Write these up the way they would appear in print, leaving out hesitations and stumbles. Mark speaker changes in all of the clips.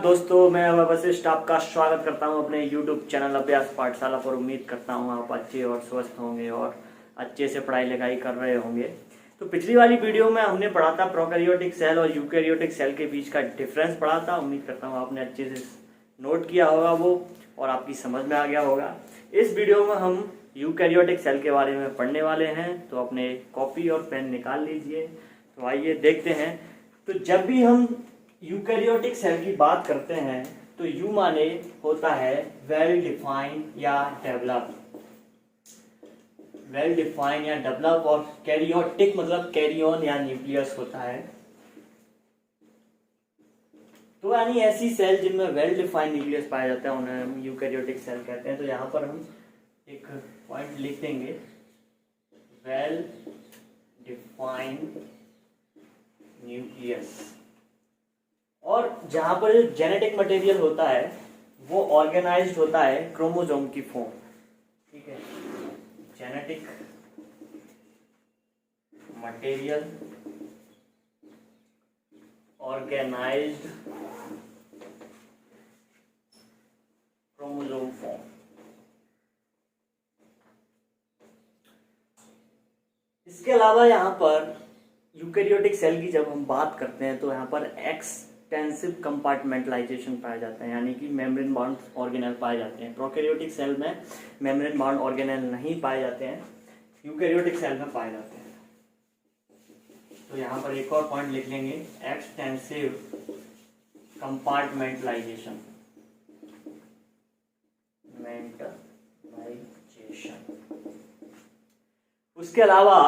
Speaker 1: दोस्तों, मैं वशिष्ठ आपका स्वागत करता हूं अपने YouTube चैनल अभ्यास पाठशाला पर। उम्मीद करता हूं आप अच्छे और स्वस्थ होंगे और अच्छे से पढ़ाई लिखाई कर रहे होंगे। तो पिछली वाली वीडियो में हमने पढ़ा था प्रोकैरियोटिक सेल और यूकैरियोटिक सेल के बीच का डिफरेंस पढ़ा था। उम्मीद करता हूँ आपने अच्छे से नोट किया होगा वो और आपकी समझ में आ गया होगा। इस वीडियो में हम यूकैरियोटिक सेल के बारे में पढ़ने वाले हैं, तो अपने कॉपी और पेन निकाल लीजिए। तो आइए देखते हैं। तो जब भी हम यूकैरियोटिक सेल की बात करते हैं तो यू माने होता है वेल डिफाइंड या डेवलप, वेल डिफाइंड या डेवलप, और कैरियोटिक मतलब कैरियन या न्यूक्लियस होता है। तो यानी ऐसी सेल जिनमें वेल डिफाइंड न्यूक्लियस पाया जाता है उन्हें हम यूकैरियोटिक सेल कहते हैं। तो यहाँ पर हम एक पॉइंट लिख देंगे, वेल डिफाइंड न्यूक्लियस। और जहां पर जो जेनेटिक मटेरियल होता है वो ऑर्गेनाइज्ड होता है क्रोमोसोम की फॉर्म, ठीक है। Genetic material organised chromosome form. इसके अलावा यहाँ पर यूकैरियोटिक सेल की जब हम बात करते हैं तो यहाँ पर एक्सटेंसिव कंपार्टमेंटलाइजेशन पाया जाता है, यानी कि मेम्ब्रेन बाउंड ऑर्गेनेल पाए जाते हैं। प्रोकैरियोटिक सेल में मेम्ब्रेन बाउंड ऑर्गेनेल नहीं पाए जाते हैं, यूकैरियोटिक सेल में पाए जाते हैं। तो यहाँ पर एक और पॉइंट लिख लेंगे, एक्सटेंसिव कंपार्टमेंटलाइजेशन, उसके अलावा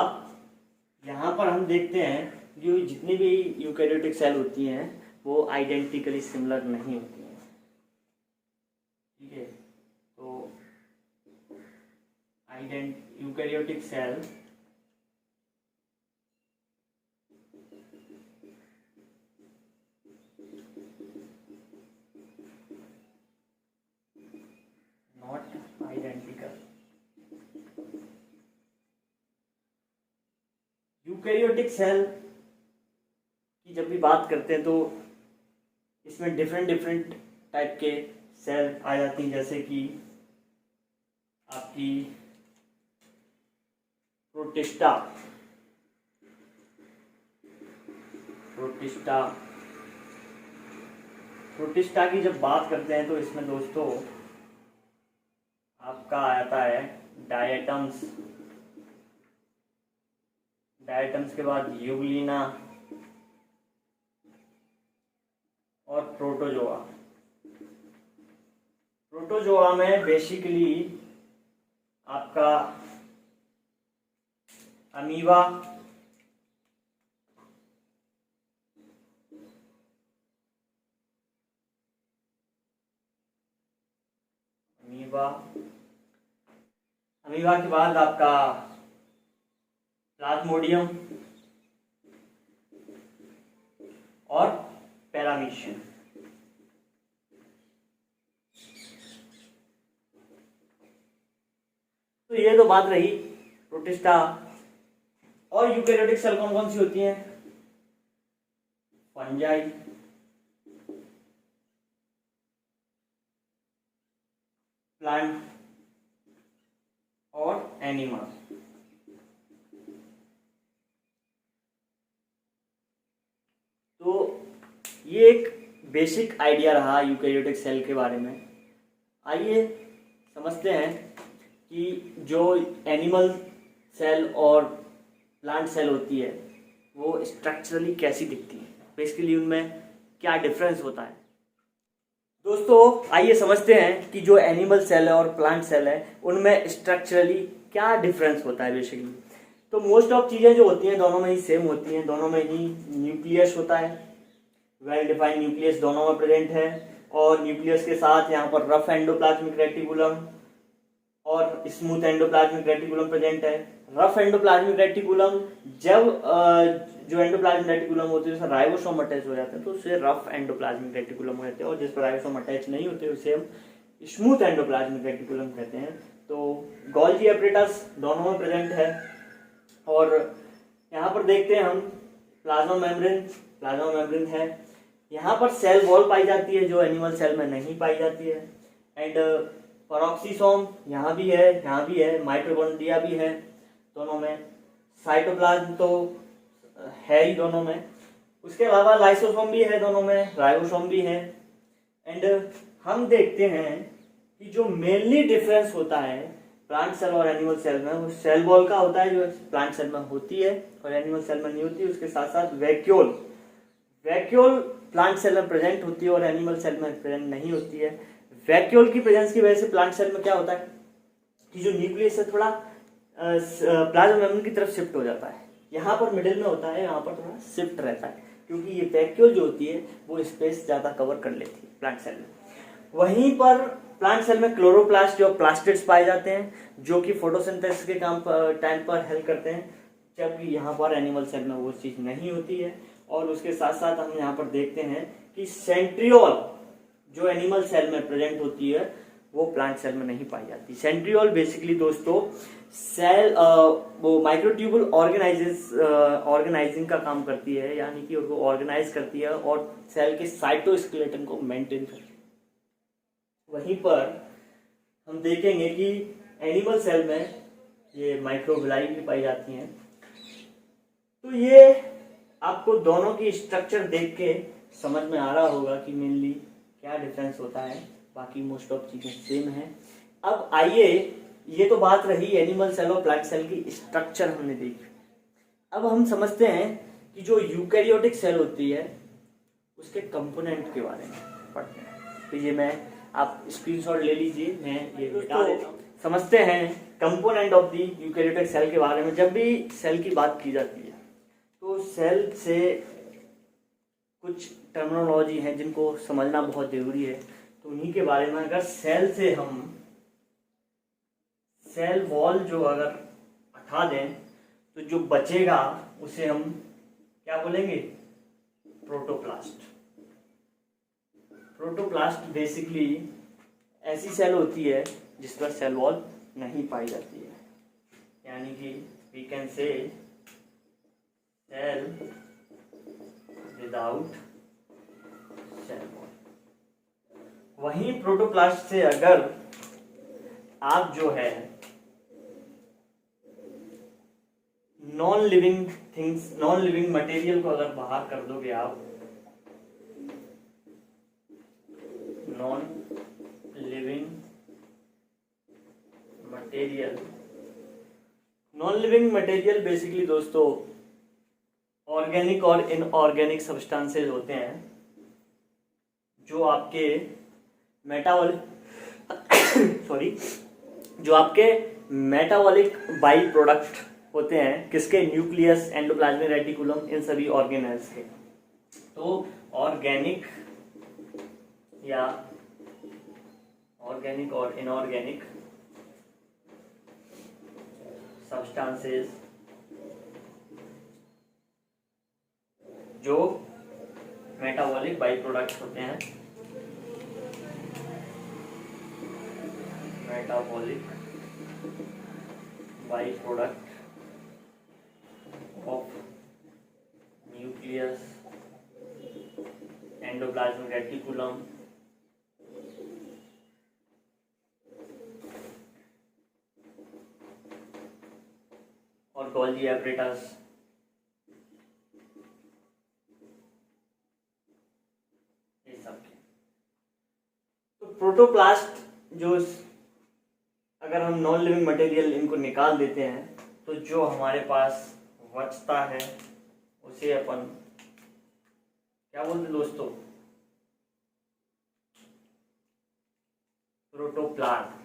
Speaker 1: यहाँ पर हम देखते हैं जो जितनी भी यूकैरियोटिक सेल होती हैं वो आइडेंटिकली सिमिलर नहीं होती हैं, ठीक है। तो eukaryotic cell not identical. Eukaryotic cell की जब भी बात करते हैं तो इसमें डिफरेंट डिफरेंट टाइप के सेल आ जाती हैं, जैसे कि आपकी प्रोटिस्टा प्रोटिस्टा प्रोटिस्टा की जब बात करते हैं तो इसमें दोस्तों आपका आता है डायटम्स, डायटम्स के बाद यूग्लिना और प्रोटोजोआ। प्रोटोजोआ में बेसिकली आपका अमीबा, अमीबा के बाद आपका प्लाज्मोडियम और पैरामीशियम। तो ये तो बात रही प्रोटिस्टा। और यूकैरियोटिक सेल कौन कौन सी होती हैं? फंजाई, प्लांट और एनिमल। तो ये एक बेसिक आइडिया रहा यूकैरियोटिक सेल के बारे में। आइए समझते हैं कि जो एनिमल सेल और प्लांट सेल होती है वो स्ट्रक्चरली कैसी दिखती है, बेसिकली उनमें क्या डिफरेंस होता है। दोस्तों आइए समझते हैं कि जो एनिमल सेल है और प्लांट सेल है उनमें स्ट्रक्चरली क्या डिफरेंस होता है। बेसिकली तो मोस्ट ऑफ चीज़ें जो होती हैं दोनों में ही सेम होती हैं, दोनों में ही न्यूक्लियस होता है, वेल डिफाइंड न्यूक्लियस दोनों में प्रेजेंट है। और न्यूक्लियस के साथ यहाँ पर रफ एंडोप्लाज्मिक रेटिकुलम और स्मूथ एंडोप्लाज्मिक रेटिकुलम प्रेजेंट है। रफ एंडोप्लाज्मिक रेटिकुलम जब जो एंडोप्लाज्मिक रेटिकुलम होते हैं उसमें राइबोसोम अटैच हो जाते हैं तो उसे रफ एंडोप्लाज्मिक रेटिकुलम कहते हैं, और जिस पर राइबोसोम अटैच नहीं होते उसे हम स्मूथ एंडोप्लाज्मिक रेटिकुलम कहते हैं। तो गोल्जी एपरेटस दोनों में प्रेजेंट है। और यहाँ पर देखते हैं हम प्लाज्मा मेम्ब्रेन है, यहाँ पर सेल वॉल पाई जाती है जो एनिमल सेल में नहीं पाई जाती है। एंड पेरोक्सीसोम यहाँ भी है, माइटोकॉन्ड्रिया भी है दोनों में, साइटोप्लाज्म तो है ही दोनों में, उसके अलावा लाइसोसोम भी है दोनों में, राइबोसोम भी है। एंड हम देखते हैं कि जो मेनली डिफरेंस होता है प्लांट सेल और एनिमल सेल में, वो सेल वॉल का होता है जो प्लांट सेल में होती है और एनिमल सेल में नहीं होती। उसके साथ साथ वैक्यूल प्लांट सेल में प्रेजेंट होती है और एनिमल सेल में प्रेजेंट नहीं होती है। वैक्यूल की प्रेजेंस की वजह से प्लांट सेल में क्या होता है कि जो न्यूक्लियस है थोड़ा प्लाज्मा मेम्ब्रेन की तरफ शिफ्ट हो जाता है, यहाँ पर मिडिल में होता है, यहाँ पर थोड़ा शिफ्ट रहता है, क्योंकि ये वैक्यूल जो होती है वो स्पेस ज़्यादा कवर कर लेती है प्लांट सेल में। वहीं पर प्लांट सेल में क्लोरोप्लास्ट और प्लास्टिड्स पाए जाते हैं जो कि फोटोसिंथेसिस के काम टाइम पर हेल्प करते हैं, जबकि यहाँ पर एनिमल सेल में वो चीज़ नहीं होती है। और उसके साथ साथ हम यहाँ पर देखते हैं कि सेंट्रियोल जो एनिमल सेल में प्रेजेंट होती है वो प्लांट सेल में नहीं पाई जाती। सेंट्रियोल बेसिकली दोस्तों सेल वो माइक्रोट्यूबुल ऑर्गेनाइजिंग का काम करती है, यानी कि उनको ऑर्गेनाइज करती है और सेल के साइटोस्केलेटन को मेंटेन करती है। वहीं पर हम देखेंगे कि एनिमल सेल में ये माइक्रोविलाई भी पाई जाती हैं। तो ये आपको दोनों की स्ट्रक्चर देख के समझ में आ रहा होगा कि मेनली क्या डिफरेंस होता है, बाकी मोस्ट ऑफ चीजें सेम है। अब आइए, ये तो बात रही एनिमल सेल और प्लांट सेल की स्ट्रक्चर हमने देखी। अब हम समझते हैं कि जो यूकैरियोटिक सेल होती है उसके कंपोनेंट के बारे में पढ़ते हैं। तो ये मैं आप स्क्रीनशॉट ले लीजिए, मैं ये बता देता हूँ। समझते हैं component of the eukaryotic cell के बारे में। जब भी सेल की बात की जाती है तो सेल से कुछ टर्मिनोलॉजी है जिनको समझना बहुत जरूरी है, तो उन्हीं के बारे में। अगर सेल से हम सेल वॉल जो अगर हटा दें तो जो बचेगा उसे हम क्या बोलेंगे, प्रोटोप्लास्ट। प्रोटोप्लास्ट बेसिकली ऐसी सेल होती है जिस पर सेल वॉल नहीं पाई जाती है, यानी कि we can say cell without cell wall. वहीं प्रोटोप्लास्ट से अगर आप जो है नॉन लिविंग मटेरियल को अगर बाहर कर दोगे, आप नॉन लिविंग मटेरियल बेसिकली दोस्तों ऑर्गेनिक और इनऑर्गेनिक सब्सटेंसेस होते हैं जो आपके मेटाबॉलिक बाई प्रोडक्ट होते हैं, किसके, न्यूक्लियस, एंडोप्लाज्मिक रेटिकुलम, इन सभी ऑर्गेनेल्स के। तो ऑर्गेनिक और इनऑर्गेनिक सब्सटेंसेस जो मेटाबॉलिक बाई प्रोडक्ट होते हैं, metabolic by product of nucleus, endoplasmic reticulum, और गोल्गी एपरेटस, ये सब के। तो प्रोटोप्लास्ट जो अगर हम नॉन लिविंग मटेरियल इनको निकाल देते हैं तो जो हमारे पास बचता है उसे अपन क्या बोलते हैं दोस्तों, प्रोटोप्लाज्म।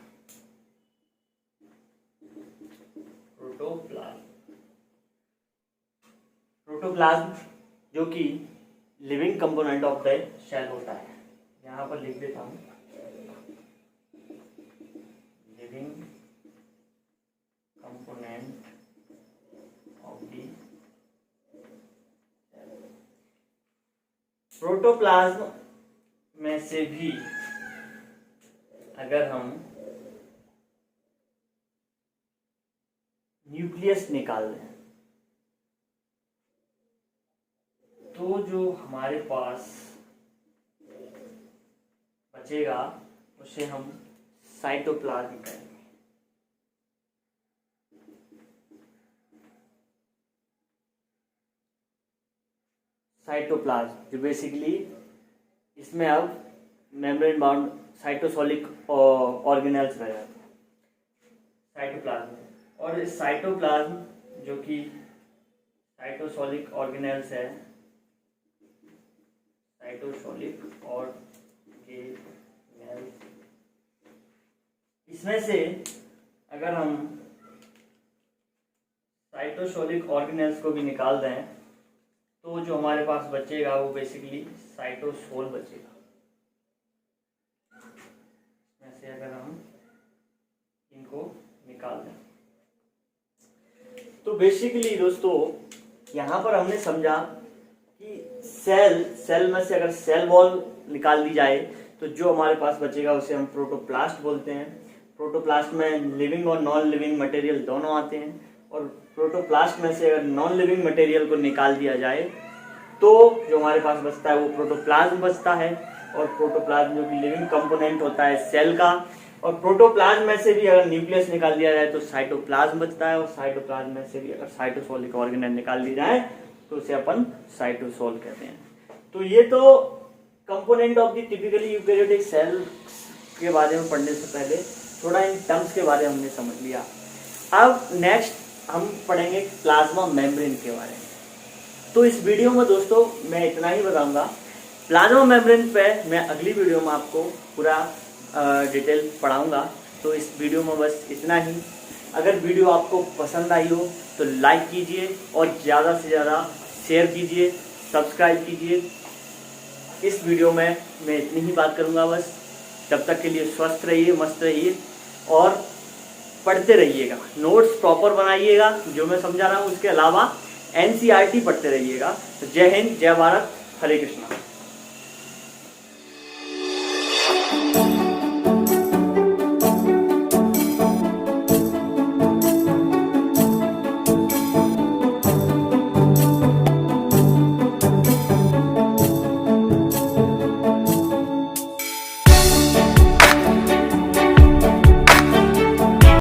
Speaker 1: प्रोटोप्लाज्म जो कि living component of the cell होता है, यहां पर लिख देता हूं, living component of the cell. Protoplasm में से भी अगर हम न्यूक्लियस निकाल दें तो जो हमारे पास बचेगा उसे हम साइटोप्लाज्म कहेंगे। साइटोप्लाज्म जो बेसिकली इसमें अब मेम्ब्रेन बाउंड साइटोसोलिक ऑर्गेनेल्स रह जाते हैं साइटोप्लाज्म। और इस साइटोप्लाज्म जो कि साइटोसोलिक ऑर्गेनेल्स है, साइटोसोलिक ऑर्गेनेल्स, इसमें से अगर हम साइटोसोलिक ऑर्गेनेल्स को भी निकाल दें तो जो हमारे पास बचेगा वो बेसिकली साइटोसोल बचेगा। इसमें से अगर हम इनको निकाल दें तो बेसिकली दोस्तों यहाँ पर हमने समझा कि सेल में से अगर सेल वॉल निकाल दी जाए तो जो हमारे पास बचेगा उसे हम प्रोटोप्लास्ट बोलते हैं। प्रोटोप्लास्ट में लिविंग और नॉन लिविंग मटेरियल दोनों आते हैं, और प्रोटोप्लास्ट में से अगर नॉन लिविंग मटेरियल को निकाल दिया जाए तो जो हमारे पास बचता है वो प्रोटोप्लाज्म बचता है। और प्रोटोप्लाज्म जो कि लिविंग कंपोनेंट होता है सेल का, और प्रोटोप्लाज्म में से भी अगर न्यूक्लियस निकाल दिया जाए तो साइटोप्लाज्म बचता है, और साइटोप्लाज्म में से भी अगर साइटोसोलिक ऑर्गेनेल निकाल दी जाए तो उसे अपन साइटोसोल कहते हैं। तो ये तो component of the typically eukaryotic cell के बारे में पढ़ने से पहले थोड़ा इन टर्म्स के बारे में हमने समझ लिया। अब नेक्स्ट हम पढ़ेंगे प्लाज्मा मेम्ब्रेन के बारे में। तो इस वीडियो में दोस्तों मैं इतना ही बताऊंगा। प्लाज्मा मेम्ब्रेन पे मैं अगली वीडियो में आपको पूरा डिटेल पढ़ाऊंगा। तो इस वीडियो में बस इतना ही। अगर वीडियो आपको पसंद आई हो तो लाइक कीजिए और ज़्यादा से ज़्यादा शेयर कीजिए, सब्सक्राइब कीजिए। इस वीडियो में मैं इतनी ही बात करूंगा बस। तब तक के लिए स्वस्थ रहिए, मस्त रहिए और पढ़ते रहिएगा। नोट्स प्रॉपर बनाइएगा जो मैं समझा रहा हूँ, उसके अलावा NCERT पढ़ते रहिएगा। तो जय हिंद, जय भारत, हरे कृष्णा।